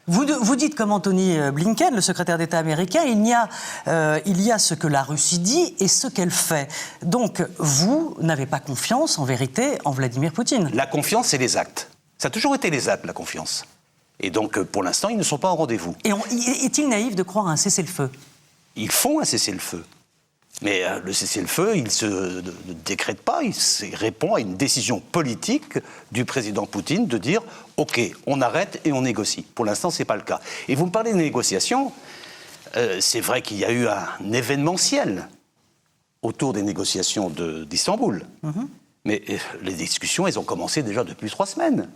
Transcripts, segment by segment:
Vous dites comme Anthony Blinken, le secrétaire d'État américain, il y a ce que la Russie dit et ce qu'elle fait. Donc, vous n'avez pas confiance, en vérité, en Vladimir Poutine. La confiance, c'est les actes. Ça a toujours été les actes, la confiance. Et donc, pour l'instant, ils ne sont pas au rendez-vous. Et est-il naïf de croire à un cessez-le-feu ? Ils font un cessez-le-feu. Mais le cessez-le-feu, il ne se décrète pas, il répond à une décision politique du président Poutine de dire « Ok, on arrête et on négocie ». Pour l'instant, ce n'est pas le cas. Et vous me parlez de négociations, c'est vrai qu'il y a eu un événementiel autour des négociations d'Istanbul. Mais les discussions, elles ont commencé déjà depuis 3 semaines.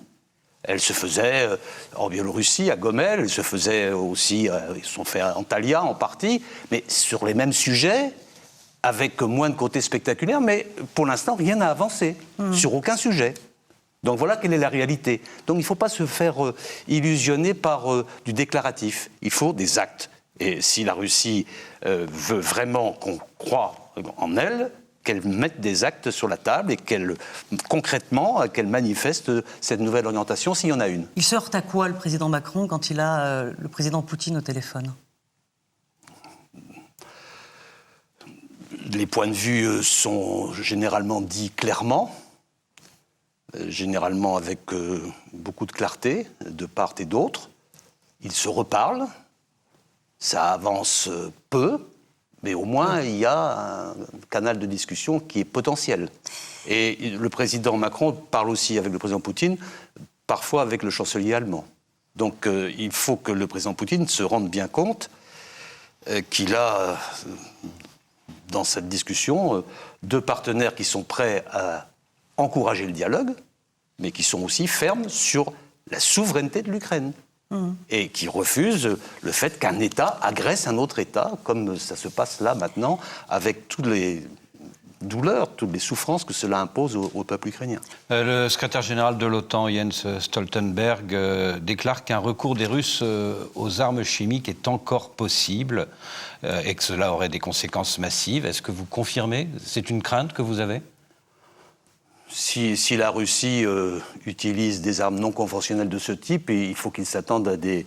Elles se faisaient en Biélorussie, à Gomel, elles se faisaient aussi, ils se sont fait à Antalya en partie, mais sur les mêmes sujets, avec moins de côté spectaculaire, mais pour l'instant, rien n'a avancé, sur aucun sujet. Donc voilà quelle est la réalité. Donc il ne faut pas se faire illusionner par du déclaratif. Il faut des actes. Et si la Russie veut vraiment qu'on croie en elle, qu'elle mette des actes sur la table et concrètement, qu'elle manifeste cette nouvelle orientation, s'il y en a une. Il se heurte à quoi, le président Macron, quand il a le président Poutine au téléphone ? Les points de vue sont généralement dits clairement, généralement avec beaucoup de clarté, de part et d'autre. Ils se reparlent, ça avance peu, mais au moins il y a un canal de discussion qui est potentiel. Et le président Macron parle aussi avec le président Poutine, parfois avec le chancelier allemand. Donc il faut que le président Poutine se rende bien compte qu'il a... dans cette discussion, 2 partenaires qui sont prêts à encourager le dialogue, mais qui sont aussi fermes sur la souveraineté de l'Ukraine. Et qui refusent le fait qu'un État agresse un autre État, comme ça se passe là maintenant, avec toutes les douleurs, toutes les souffrances que cela impose au peuple ukrainien. Le secrétaire général de l'OTAN, Jens Stoltenberg, déclare qu'un recours des Russes aux armes chimiques est encore possible et que cela aurait des conséquences massives. Est-ce que vous confirmez ? C'est une crainte que vous avez ? Si la Russie utilise des armes non conventionnelles de ce type, il faut qu'ils s'attendent à des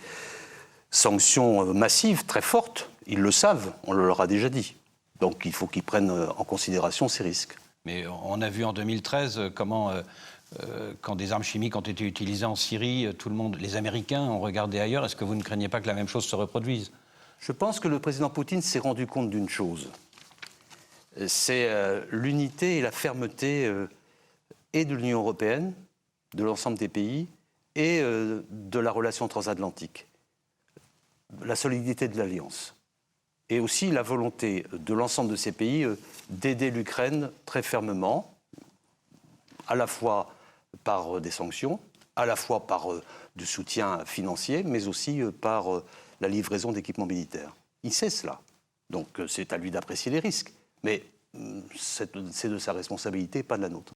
sanctions massives, très fortes. Ils le savent, on le leur a déjà dit. Donc il faut qu'ils prennent en considération ces risques. Mais on a vu en 2013 comment, quand des armes chimiques ont été utilisées en Syrie, les Américains ont regardé ailleurs. Est-ce que vous ne craignez pas que la même chose se reproduise ? Je pense que le président Poutine s'est rendu compte d'une chose. C'est l'unité et la fermeté et de l'Union européenne, de l'ensemble des pays, et de la relation transatlantique. La solidité de l'Alliance. Et aussi la volonté de l'ensemble de ces pays d'aider l'Ukraine très fermement, à la fois par des sanctions, à la fois par du soutien financier, mais aussi par la livraison d'équipements militaires. Il sait cela. Donc c'est à lui d'apprécier les risques. Mais c'est de sa responsabilité, pas de la nôtre.